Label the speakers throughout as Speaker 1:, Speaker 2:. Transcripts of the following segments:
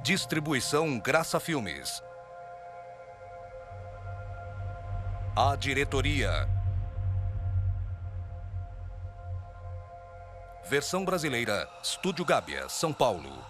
Speaker 1: Distribuição Graça Filmes. A diretoria. Versão brasileira, Estúdio Gábia, São Paulo.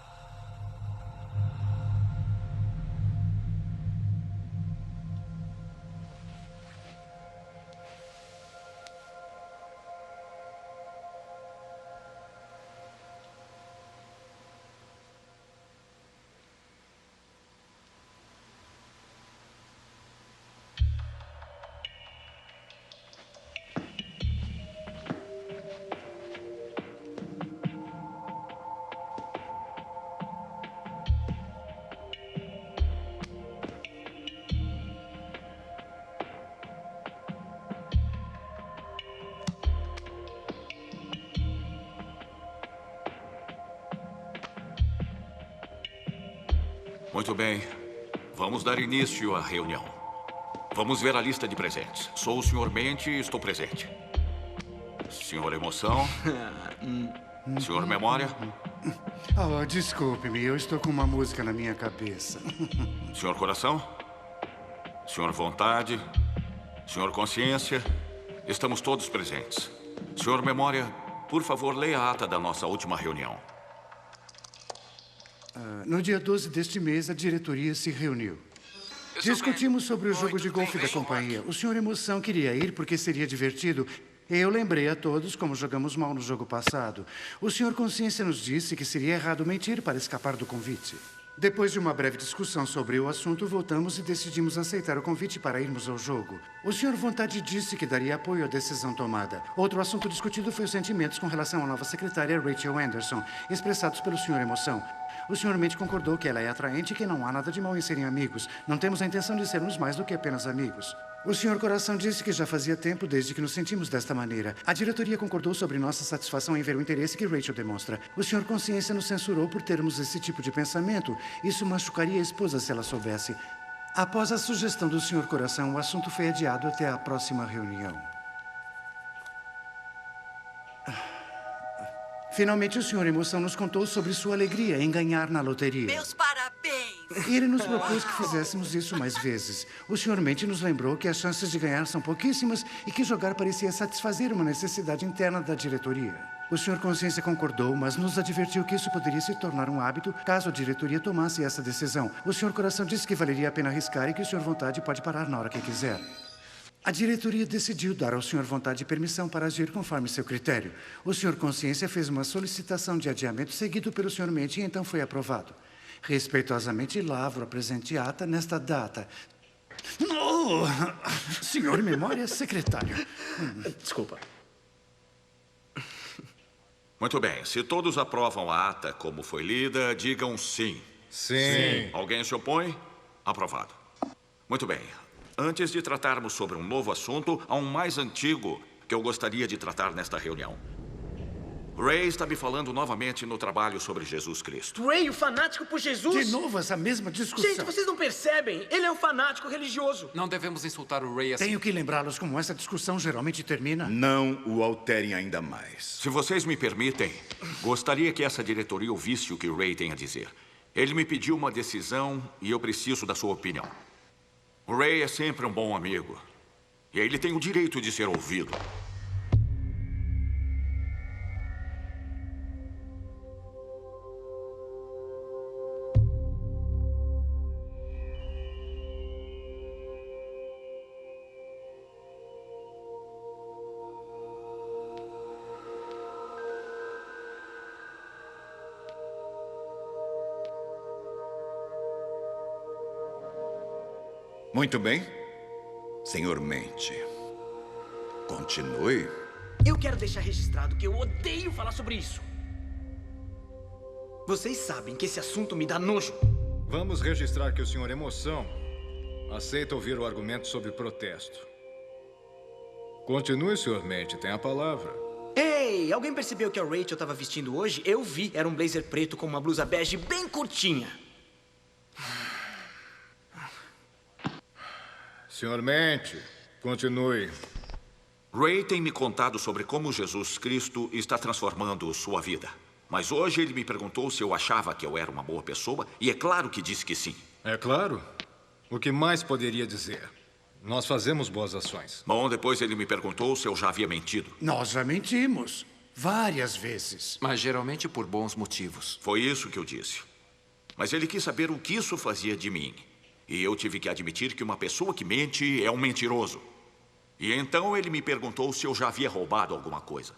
Speaker 2: Muito bem. Vamos dar início à reunião. Vamos ver a lista de presentes. Sou o Sr. Mente e estou presente. Sr. Emoção? Sr. Memória?
Speaker 3: Oh, desculpe-me, eu estou com uma música na minha cabeça.
Speaker 2: Sr. Coração? Sr. Vontade? Sr. Consciência? Estamos todos presentes. Sr. Memória, por favor, leia a ata da nossa última reunião.
Speaker 3: No dia 12 deste mês, a diretoria se reuniu. Discutimos sobre o jogo de golfe da companhia. O Sr. Emoção queria ir porque seria divertido. Eu lembrei a todos como jogamos mal no jogo passado. O Sr. Consciência nos disse que seria errado mentir para escapar do convite. Depois de uma breve discussão sobre o assunto, voltamos e decidimos aceitar o convite para irmos ao jogo. O Sr. Vontade disse que daria apoio à decisão tomada. Outro assunto discutido foi os sentimentos com relação à nova secretária Rachel Anderson, expressados pelo Sr. Emoção. O Sr. Mente concordou que ela é atraente e que não há nada de mal em serem amigos. Não temos a intenção de sermos mais do que apenas amigos. O Sr. Coração disse que já fazia tempo desde que nos sentimos desta maneira. A diretoria concordou sobre nossa satisfação em ver o interesse que Rachel demonstra. O Sr. Consciência nos censurou por termos esse tipo de pensamento. Isso machucaria a esposa se ela soubesse. Após a sugestão do Sr. Coração, o assunto foi adiado até a próxima reunião. Finalmente, o Sr. Emoção nos contou sobre sua alegria em ganhar na loteria.
Speaker 4: Meus parabéns!
Speaker 3: E ele nos propôs que fizéssemos isso mais vezes. O Sr. Mente nos lembrou que as chances de ganhar são pouquíssimas e que jogar parecia satisfazer uma necessidade interna da diretoria. O Sr. Consciência concordou, mas nos advertiu que isso poderia se tornar um hábito caso a diretoria tomasse essa decisão. O Sr. Coração disse que valeria a pena arriscar e que o Sr. Vontade pode parar na hora que quiser. A diretoria decidiu dar ao Sr. Vontade permissão para agir conforme seu critério. O Sr. Consciência fez uma solicitação de adiamento seguido pelo Sr. Mente e então foi aprovado. Respeitosamente, lavro a presente ata nesta data. Oh, Sr. Memória, secretário.
Speaker 5: Desculpa.
Speaker 2: Muito bem. Se todos aprovam a ata como foi lida, digam sim.
Speaker 6: Sim.
Speaker 2: Alguém se opõe? Aprovado. Muito bem. Antes de tratarmos sobre um novo assunto, há um mais antigo que eu gostaria de tratar nesta reunião. Ray está me falando novamente no trabalho sobre Jesus Cristo.
Speaker 5: Ray, o fanático por Jesus?
Speaker 3: De novo, essa mesma discussão.
Speaker 5: Gente, vocês não percebem? Ele é um fanático religioso.
Speaker 7: Não devemos insultar o Ray assim.
Speaker 3: Tenho que lembrá-los como essa discussão geralmente termina.
Speaker 6: Não o alterem ainda mais.
Speaker 2: Se vocês me permitem, gostaria que essa diretoria ouvisse o que Ray tem a dizer. Ele me pediu uma decisão e eu preciso da sua opinião. O Ray é sempre um bom amigo. E ele tem o direito de ser ouvido.
Speaker 6: Muito bem. Senhor Mente, continue.
Speaker 5: Eu quero deixar registrado que eu odeio falar sobre isso. Vocês sabem que esse assunto me dá nojo.
Speaker 8: Vamos registrar que o Sr. Emoção aceita ouvir o argumento sobre protesto. Continue, Sr. Mente, tem a palavra.
Speaker 5: Ei, alguém percebeu que a Rachel estava vestindo hoje? Eu vi, era um blazer preto com uma blusa bege bem curtinha.
Speaker 8: Sr. Mente, continue.
Speaker 2: Ray tem me contado sobre como Jesus Cristo está transformando sua vida. Mas hoje ele me perguntou se eu achava que eu era uma boa pessoa, e é claro que disse que sim.
Speaker 8: É claro. O que mais poderia dizer? Nós fazemos boas ações.
Speaker 2: Bom, depois ele me perguntou se eu já havia mentido.
Speaker 3: Nós já mentimos. Várias vezes.
Speaker 4: Mas geralmente por bons motivos.
Speaker 2: Foi isso que eu disse. Mas ele quis saber o que isso fazia de mim. E eu tive que admitir que uma pessoa que mente é um mentiroso. E então ele me perguntou se eu já havia roubado alguma coisa.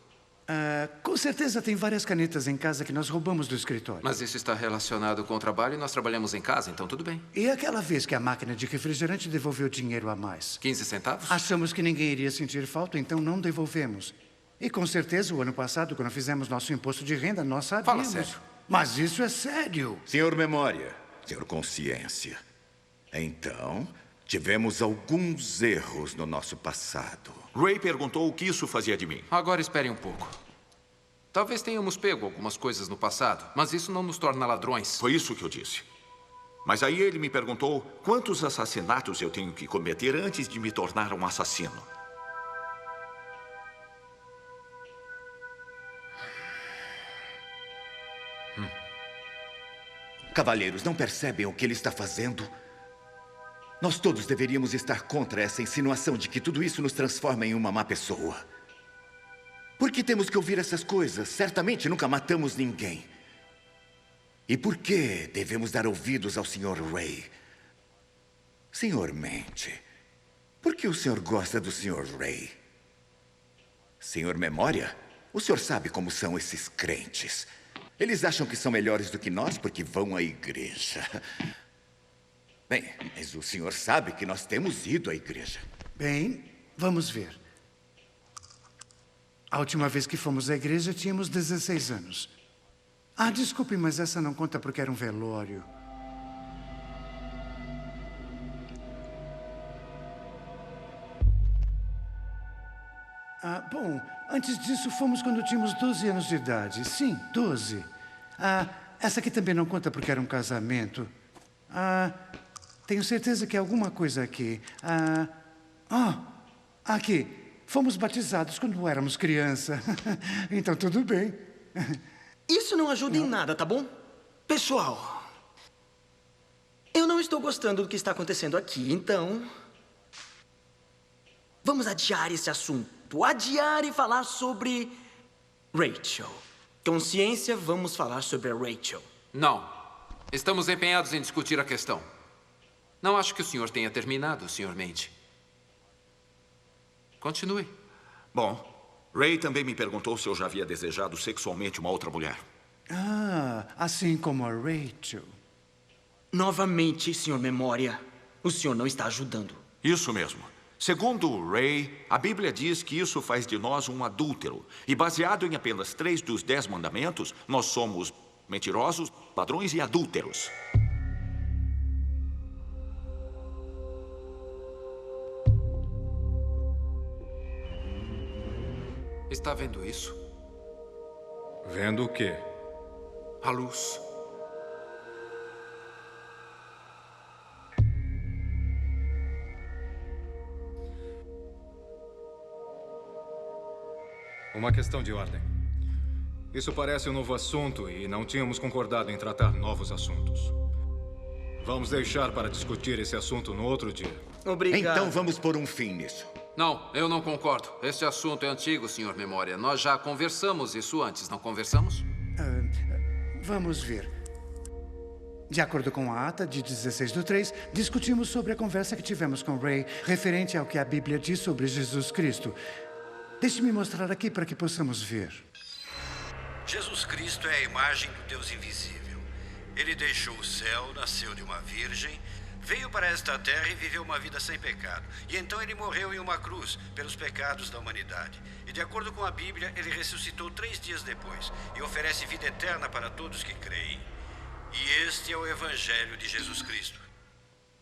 Speaker 3: Com certeza tem várias canetas em casa que nós roubamos do escritório.
Speaker 4: Mas isso está relacionado com o trabalho e nós trabalhamos em casa, então tudo bem.
Speaker 3: E aquela vez que a máquina de refrigerante devolveu dinheiro a mais?
Speaker 4: 15 centavos?
Speaker 3: Achamos que ninguém iria sentir falta, então não devolvemos. E com certeza, o ano passado, quando fizemos nosso imposto de renda, nós sabíamos.
Speaker 4: Fala sério.
Speaker 3: Mas isso é sério.
Speaker 6: Senhor Memória, senhor Consciência. Então, tivemos alguns erros no nosso passado.
Speaker 2: Ray perguntou o que isso fazia de mim.
Speaker 4: Agora espere um pouco. Talvez tenhamos pego algumas coisas no passado, mas isso não nos torna ladrões.
Speaker 2: Foi isso que eu disse. Mas aí ele me perguntou quantos assassinatos eu tenho que cometer antes de me tornar um assassino.
Speaker 6: Cavalheiros, não percebem o que ele está fazendo? Nós todos deveríamos estar contra essa insinuação de que tudo isso nos transforma em uma má pessoa. Por que temos que ouvir essas coisas? Certamente nunca matamos ninguém. E por que devemos dar ouvidos ao Sr. Ray? Senhor Mente, por que o senhor gosta do Sr. Ray? Senhor Memória, o senhor sabe como são esses crentes. Eles acham que são melhores do que nós porque vão à igreja. Bem, mas o senhor sabe que nós temos ido à igreja.
Speaker 3: Bem, vamos ver. A última vez que fomos à igreja, tínhamos 16 anos. Ah, desculpe, mas essa não conta porque era um velório. Bom, antes disso fomos quando tínhamos 12 anos de idade. Sim, 12. Essa aqui também não conta porque era um casamento. Tenho certeza que é alguma coisa aqui. Aqui. Fomos batizados quando éramos criança. Então, tudo bem.
Speaker 5: Isso não ajuda em nada, tá bom? Pessoal, eu não estou gostando do que está acontecendo aqui, então... Vamos adiar esse assunto. Adiar e falar sobre... Rachel. Consciência, vamos falar sobre a Rachel.
Speaker 4: Não. Estamos empenhados em discutir a questão. Não acho que o senhor tenha terminado, Sr. Mente. Continue.
Speaker 2: Bom, Ray também me perguntou se eu já havia desejado sexualmente uma outra mulher.
Speaker 3: Assim como a Rachel.
Speaker 5: Novamente, Sr. Memória, o senhor não está ajudando.
Speaker 2: Isso mesmo. Segundo Ray, a Bíblia diz que isso faz de nós um adúltero. E baseado em apenas 3 dos 10 mandamentos, nós somos mentirosos, ladrões e adúlteros.
Speaker 4: Está vendo isso?
Speaker 8: Vendo o quê?
Speaker 4: A luz.
Speaker 8: Uma questão de ordem. Isso parece um novo assunto e não tínhamos concordado em tratar novos assuntos. Vamos deixar para discutir esse assunto no outro dia.
Speaker 5: Obrigado.
Speaker 6: Então vamos pôr um fim nisso.
Speaker 4: Não, eu não concordo. Este assunto é antigo, Sr. Memória. Nós já conversamos isso antes, não conversamos?
Speaker 3: Vamos ver. De acordo com a ata de 16/3, discutimos sobre a conversa que tivemos com Ray referente ao que a Bíblia diz sobre Jesus Cristo. Deixe-me mostrar aqui para que possamos ver.
Speaker 7: Jesus Cristo é a imagem do Deus invisível. Ele deixou o céu, nasceu de uma virgem, veio para esta terra e viveu uma vida sem pecado. E então ele morreu em uma cruz pelos pecados da humanidade. E de acordo com a Bíblia, ele ressuscitou 3 dias depois e oferece vida eterna para todos que creem. E este é o Evangelho de Jesus Cristo.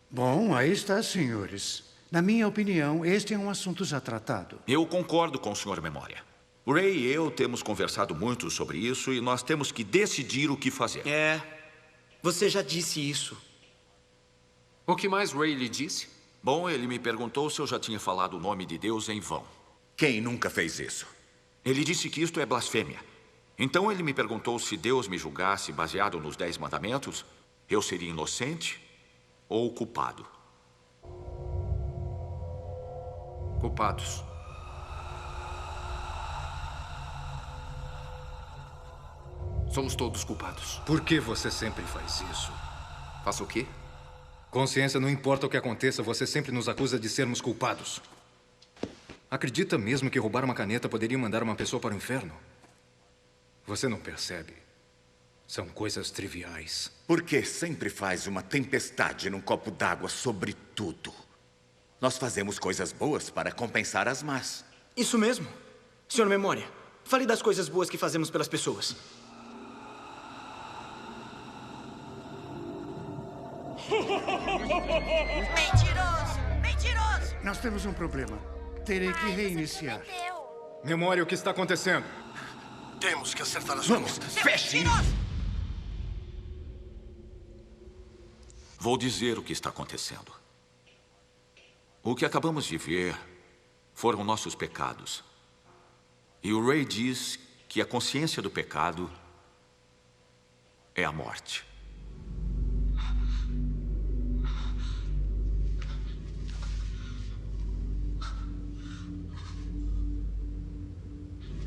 Speaker 3: Bom, aí está, senhores. Na minha opinião, este é um assunto já tratado.
Speaker 2: Eu concordo com o Sr. Memória. Ray e eu temos conversado muito sobre isso e nós temos que decidir o que fazer.
Speaker 5: Você já disse isso.
Speaker 4: O que mais Ray lhe disse?
Speaker 2: Bom, ele me perguntou se eu já tinha falado o nome de Deus em vão.
Speaker 6: Quem nunca fez isso?
Speaker 2: Ele disse que isto é blasfêmia. Então ele me perguntou se Deus me julgasse baseado nos 10 mandamentos, eu seria inocente ou culpado.
Speaker 4: Culpados. Somos todos culpados.
Speaker 8: Por que você sempre faz isso?
Speaker 4: Faça o quê?
Speaker 8: Consciência, não importa o que aconteça, você sempre nos acusa de sermos culpados. Acredita mesmo que roubar uma caneta poderia mandar uma pessoa para o inferno? Você não percebe. São coisas triviais.
Speaker 6: Por que sempre faz uma tempestade num copo d'água sobre tudo? Nós fazemos coisas boas para compensar as más.
Speaker 5: Isso mesmo. Senhor Memória, fale das coisas boas que fazemos pelas pessoas.
Speaker 9: Mentiroso! Mentiroso!
Speaker 3: Nós temos um problema. Terei que reiniciar.
Speaker 8: Memória, o que está acontecendo?
Speaker 10: Temos que acertar as
Speaker 6: Vamos,
Speaker 10: contas.
Speaker 6: feche!
Speaker 2: Vou dizer o que está acontecendo. O que acabamos de ver foram nossos pecados. E o Ray diz que a consciência do pecado é a morte.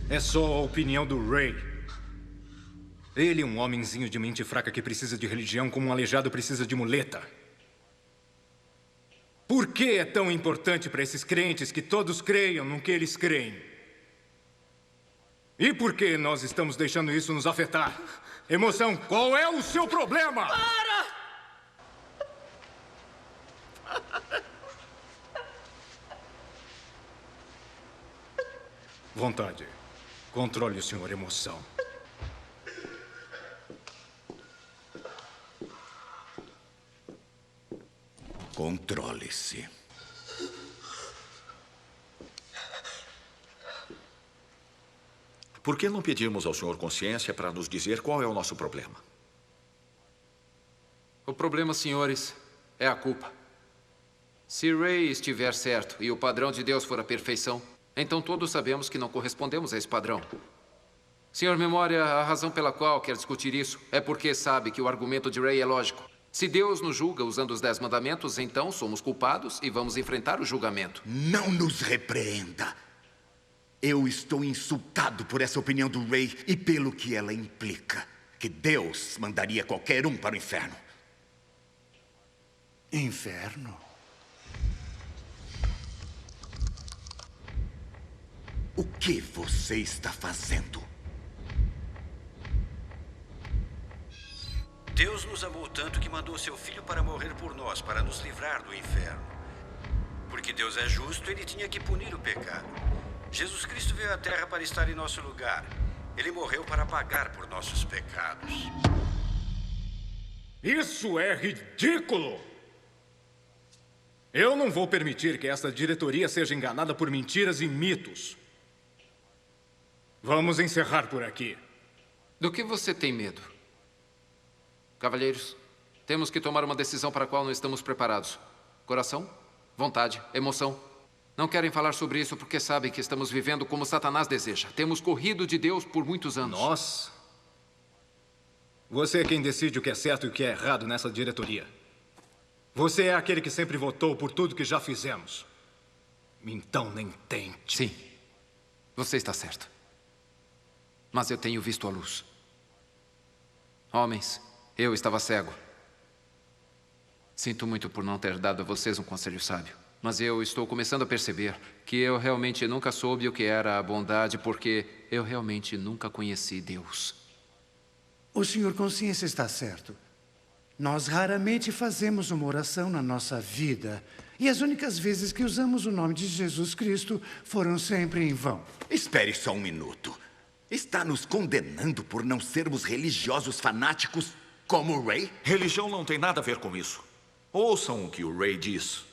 Speaker 8: É só a opinião do Ray. Ele é um homenzinho de mente fraca que precisa de religião como um aleijado precisa de muleta. Por que é tão importante para esses crentes que todos creiam no que eles creem? E por que nós estamos deixando isso nos afetar? Emoção, qual é o seu problema?
Speaker 5: Para!
Speaker 8: Vontade. Controle o senhor Emoção.
Speaker 6: Controle-se.
Speaker 2: Por que não pedimos ao Senhor Consciência para nos dizer qual é o nosso problema?
Speaker 4: O problema, senhores, é a culpa. Se Ray estiver certo e o padrão de Deus for a perfeição, então todos sabemos que não correspondemos a esse padrão. Senhor Memória, a razão pela qual quer discutir isso é porque sabe que o argumento de Ray é lógico. Se Deus nos julga usando os 10 mandamentos, então somos culpados e vamos enfrentar o julgamento.
Speaker 6: Não nos repreenda. Eu estou insultado por essa opinião do Ray e pelo que ela implica. Que Deus mandaria qualquer um para o inferno.
Speaker 3: Inferno?
Speaker 6: O que você está fazendo?
Speaker 7: Deus nos amou tanto que mandou seu Filho para morrer por nós, para nos livrar do inferno. Porque Deus é justo, ele tinha que punir o pecado. Jesus Cristo veio à Terra para estar em nosso lugar. Ele morreu para pagar por nossos pecados.
Speaker 8: Isso é ridículo! Eu não vou permitir que esta diretoria seja enganada por mentiras e mitos. Vamos encerrar por aqui.
Speaker 4: Do que você tem medo? Cavalheiros, temos que tomar uma decisão para a qual não estamos preparados. Coração, vontade, emoção. Não querem falar sobre isso porque sabem que estamos vivendo como Satanás deseja. Temos corrido de Deus por muitos anos.
Speaker 8: Nós? Você é quem decide o que é certo e o que é errado nessa diretoria. Você é aquele que sempre votou por tudo que já fizemos. Então nem tente.
Speaker 4: Sim, você está certo. Mas eu tenho visto a luz. Homens, eu estava cego. Sinto muito por não ter dado a vocês um conselho sábio. Mas eu estou começando a perceber que eu realmente nunca soube o que era a bondade porque eu realmente nunca conheci Deus.
Speaker 3: O senhor Consciência está certo. Nós raramente fazemos uma oração na nossa vida. E as únicas vezes que usamos o nome de Jesus Cristo foram sempre em vão.
Speaker 6: Espere só um minuto. Está nos condenando por não sermos religiosos fanáticos como o Ray?
Speaker 2: Religião não tem nada a ver com isso. Ouçam o que o Ray diz.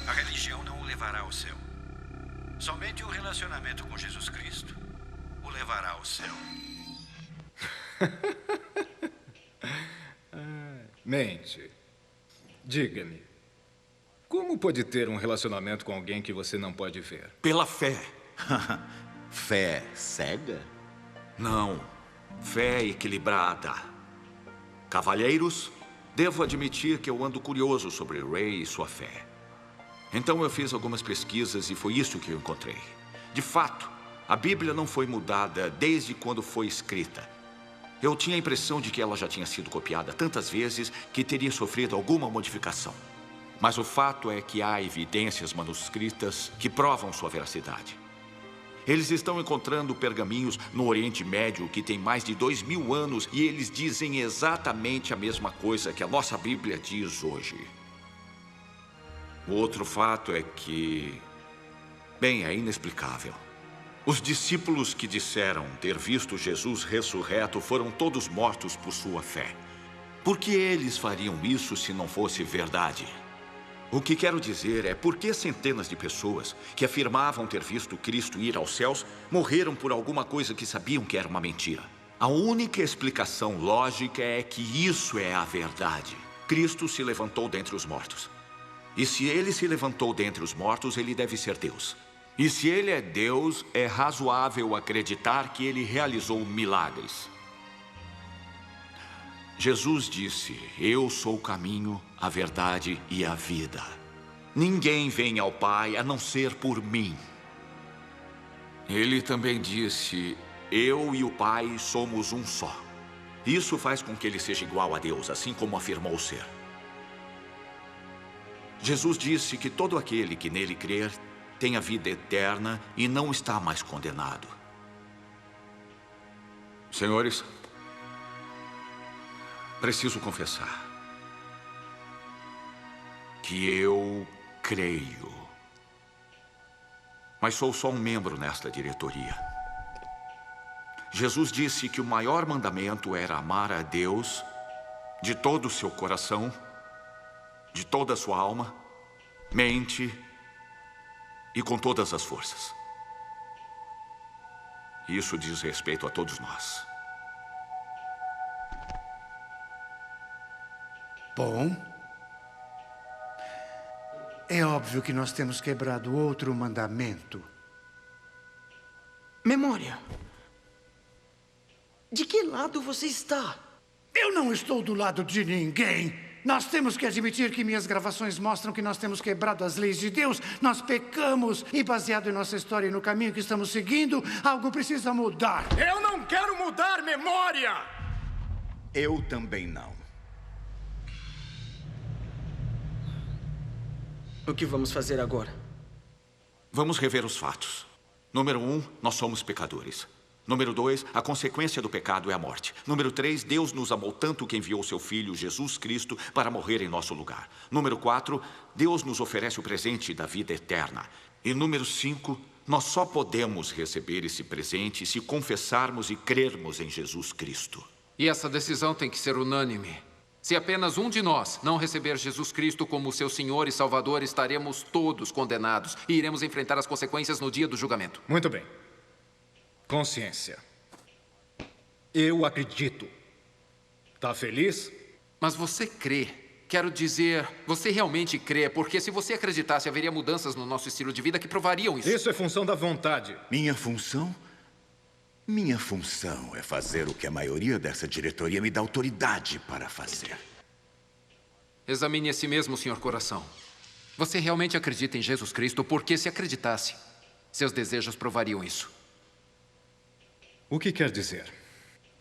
Speaker 7: A religião não o levará ao céu. Somente um relacionamento com Jesus Cristo o levará ao céu.
Speaker 8: Mente, diga-me, como pode ter um relacionamento com alguém que você não pode ver?
Speaker 2: Pela fé.
Speaker 6: Fé cega?
Speaker 2: Não. Fé equilibrada. Cavalheiros, devo admitir que eu ando curioso sobre Ray e sua fé. Então eu fiz algumas pesquisas e foi isso que eu encontrei. De fato, a Bíblia não foi mudada desde quando foi escrita. Eu tinha a impressão de que ela já tinha sido copiada tantas vezes que teria sofrido alguma modificação. Mas o fato é que há evidências manuscritas que provam sua veracidade. Eles estão encontrando pergaminhos no Oriente Médio que tem mais de 2000 anos e eles dizem exatamente a mesma coisa que a nossa Bíblia diz hoje. O outro fato é que, bem, é inexplicável. Os discípulos que disseram ter visto Jesus ressurreto foram todos mortos por sua fé. Por que eles fariam isso se não fosse verdade? O que quero dizer é por que centenas de pessoas que afirmavam ter visto Cristo ir aos céus morreram por alguma coisa que sabiam que era uma mentira. A única explicação lógica é que isso é a verdade. Cristo se levantou dentre os mortos. E se ele se levantou dentre os mortos, ele deve ser Deus. E se ele é Deus, é razoável acreditar que ele realizou milagres. Jesus disse: eu sou o caminho, a verdade e a vida. Ninguém vem ao Pai a não ser por mim. Ele também disse: eu e o Pai somos um só. Isso faz com que ele seja igual a Deus, assim como afirmou ser. Jesus disse que todo aquele que nele crer tem a vida eterna e não está mais condenado. Senhores, preciso confessar que eu creio, mas sou só um membro nesta diretoria. Jesus disse que o maior mandamento era amar a Deus de todo o seu coração, de toda a sua alma, mente e com todas as forças. Isso diz respeito a todos nós.
Speaker 3: Bom, é óbvio que nós temos quebrado outro mandamento.
Speaker 5: Memória. De que lado você está?
Speaker 3: Eu não estou do lado de ninguém. Nós temos que admitir que minhas gravações mostram que nós temos quebrado as leis de Deus. Nós pecamos e, baseado em nossa história e no caminho que estamos seguindo, algo precisa mudar.
Speaker 10: Eu não quero mudar, Memória!
Speaker 6: Eu também não.
Speaker 5: O que vamos fazer agora?
Speaker 2: Vamos rever os fatos. Número 1, nós somos pecadores. Número 2, a consequência do pecado é a morte. Número 3, Deus nos amou tanto que enviou seu Filho, Jesus Cristo, para morrer em nosso lugar. Número 4, Deus nos oferece o presente da vida eterna. E número 5, nós só podemos receber esse presente se confessarmos e crermos em Jesus Cristo.
Speaker 4: E essa decisão tem que ser unânime. Se apenas um de nós não receber Jesus Cristo como seu Senhor e Salvador, estaremos todos condenados e iremos enfrentar as consequências no dia do julgamento.
Speaker 8: Muito bem. Consciência. Eu acredito. Tá feliz?
Speaker 4: Mas você crê. Quero dizer, você realmente crê, porque se você acreditasse, haveria mudanças no nosso estilo de vida que provariam isso.
Speaker 8: Isso é função da vontade.
Speaker 6: Minha função? Minha função é fazer o que a maioria dessa diretoria me dá autoridade para fazer.
Speaker 4: Examine a si mesmo, Senhor Coração. Você realmente acredita em Jesus Cristo? Porque se acreditasse, seus desejos provariam isso.
Speaker 8: O que quer dizer?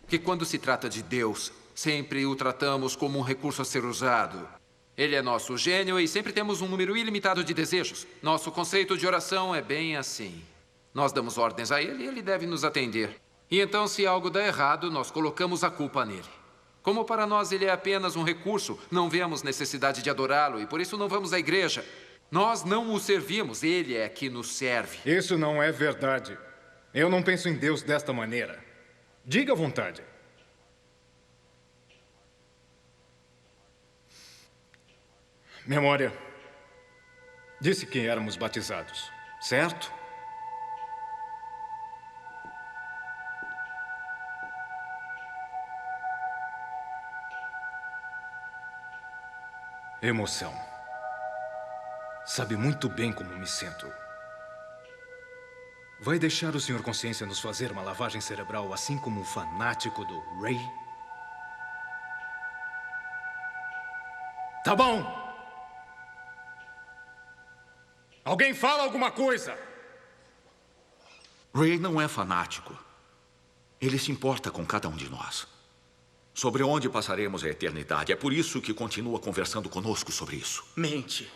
Speaker 4: Que quando se trata de Deus, sempre o tratamos como um recurso a ser usado. Ele é nosso gênio e sempre temos um número ilimitado de desejos. Nosso conceito de oração é bem assim. Nós damos ordens a ele e ele deve nos atender. E então, se algo dá errado, nós colocamos a culpa nele. Como para nós ele é apenas um recurso, não vemos necessidade de adorá-lo e por isso não vamos à igreja. Nós não o servimos, ele é que nos serve.
Speaker 8: Isso não é verdade. Eu não penso em Deus desta maneira. Diga à vontade. Memória. Disse que éramos batizados, certo? Emoção. Sabe muito bem como me sinto. Vai deixar o Sr. Consciência nos fazer uma lavagem cerebral assim como um fanático do Ray?
Speaker 10: Tá bom. Alguém fala alguma coisa.
Speaker 2: Ray não é fanático. Ele se importa com cada um de nós. Sobre onde passaremos a eternidade. É por isso que continua conversando conosco sobre isso.
Speaker 5: Mente.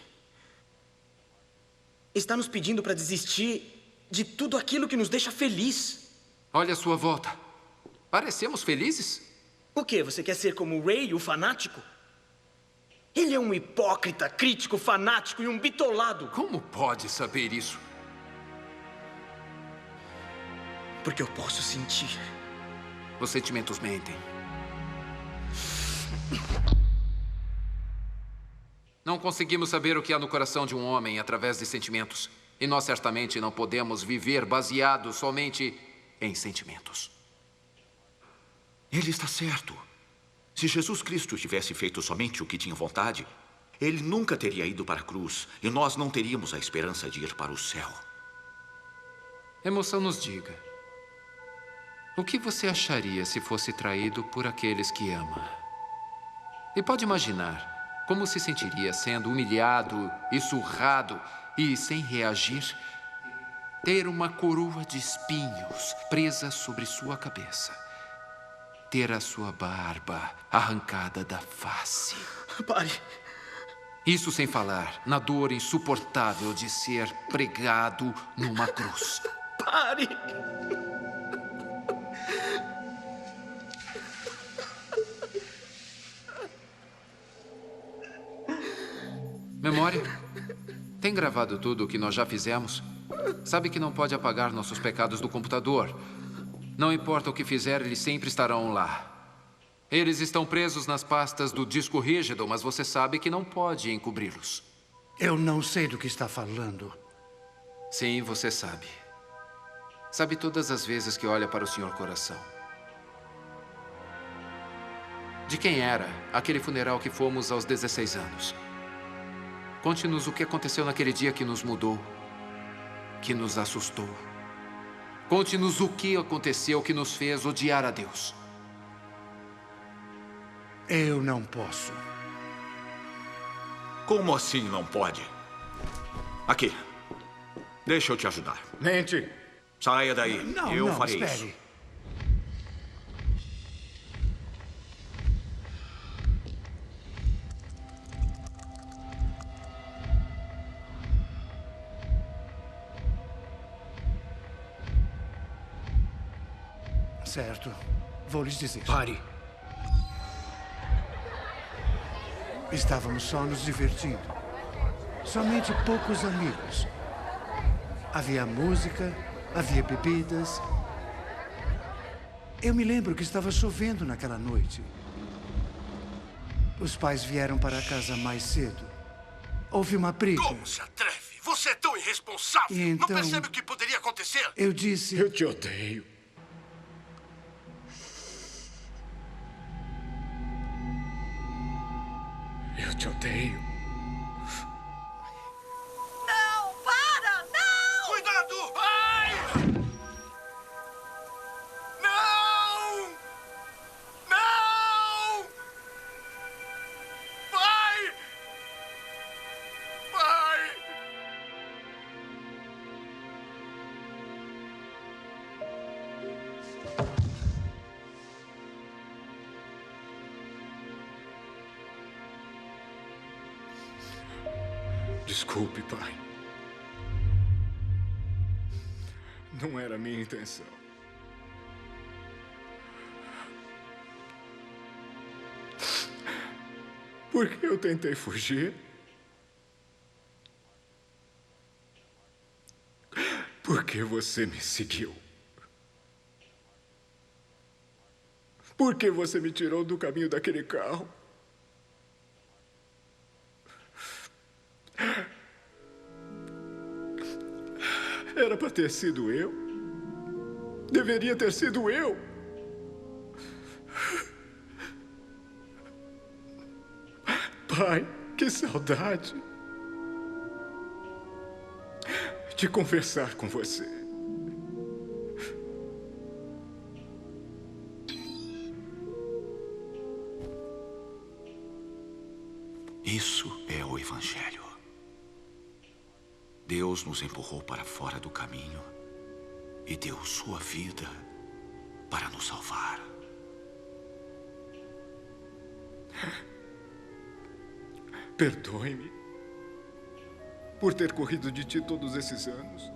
Speaker 5: Está nos pedindo para desistir de tudo aquilo que nos deixa feliz.
Speaker 4: Olha à sua volta. Parecemos felizes?
Speaker 5: O quê? Você quer ser como o Ray, o fanático? Ele é um hipócrita, crítico, fanático e um bitolado.
Speaker 4: Como pode saber isso?
Speaker 5: Porque eu posso sentir.
Speaker 4: Os sentimentos mentem. Não conseguimos saber o que há no coração de um homem através de sentimentos. E nós certamente não podemos viver baseados somente em sentimentos.
Speaker 2: Ele está certo. Se Jesus Cristo tivesse feito somente o que tinha vontade, ele nunca teria ido para a cruz e nós não teríamos a esperança de ir para o céu.
Speaker 4: Emoção, nos diga. O que você acharia se fosse traído por aqueles que ama? E pode imaginar como se sentiria sendo humilhado e surrado e, sem reagir, ter uma coroa de espinhos presa sobre sua cabeça. Ter a sua barba arrancada da face.
Speaker 5: Pare.
Speaker 4: Isso sem falar na dor insuportável de ser pregado numa cruz.
Speaker 5: Pare.
Speaker 4: Memória? Tem gravado tudo o que nós já fizemos? Sabe que não pode apagar nossos pecados do computador. Não importa o que fizer, eles sempre estarão lá. Eles estão presos nas pastas do disco rígido, mas você sabe que não pode encobri-los.
Speaker 3: Eu não sei do que está falando.
Speaker 4: Sim, você sabe. Sabe todas as vezes que olha para o Senhor Coração. De quem era aquele funeral que fomos aos 16 anos? Conte-nos o que aconteceu naquele dia que nos mudou, que nos assustou. Conte-nos o que aconteceu que nos fez odiar a Deus.
Speaker 3: Eu não posso.
Speaker 2: Como assim não pode? Aqui. Deixa eu te ajudar.
Speaker 10: Mente.
Speaker 2: Saia daí. Eu farei
Speaker 3: espere.
Speaker 2: isso.
Speaker 3: Certo. Vou lhes dizer.
Speaker 10: Pare.
Speaker 3: Estávamos só nos divertindo. Somente poucos amigos. Havia música, havia bebidas. Eu me lembro que estava chovendo naquela noite. Os pais vieram para casa mais cedo. Houve uma briga.
Speaker 10: Como se atreve? Você é tão irresponsável.
Speaker 3: E então,
Speaker 10: não percebe o que poderia acontecer?
Speaker 3: Eu disse...
Speaker 10: Eu te odeio. Eu te odeio.
Speaker 9: Não, para! Não!
Speaker 10: Cuidado! Ai! Não! Não! Vai! Vai! Desculpe, pai. Não era a minha intenção. Por que eu tentei fugir? Por que você me seguiu? Por que você me tirou do caminho daquele carro? Era para ter sido eu. Deveria ter sido eu. Pai, que saudade de conversar com você.
Speaker 2: Isso é o Evangelho. Deus nos empurrou para fora do caminho e deu sua vida para nos salvar.
Speaker 10: Perdoe-me por ter corrido de ti todos esses anos.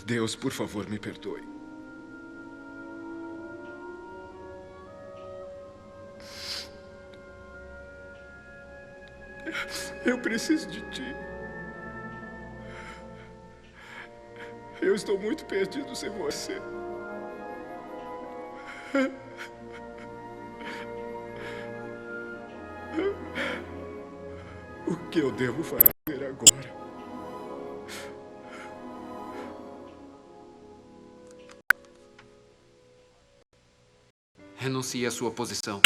Speaker 10: Deus, por favor, me perdoe. Eu preciso de ti. Eu estou muito perdido sem você. O que eu devo fazer agora?
Speaker 4: Renuncie à sua posição.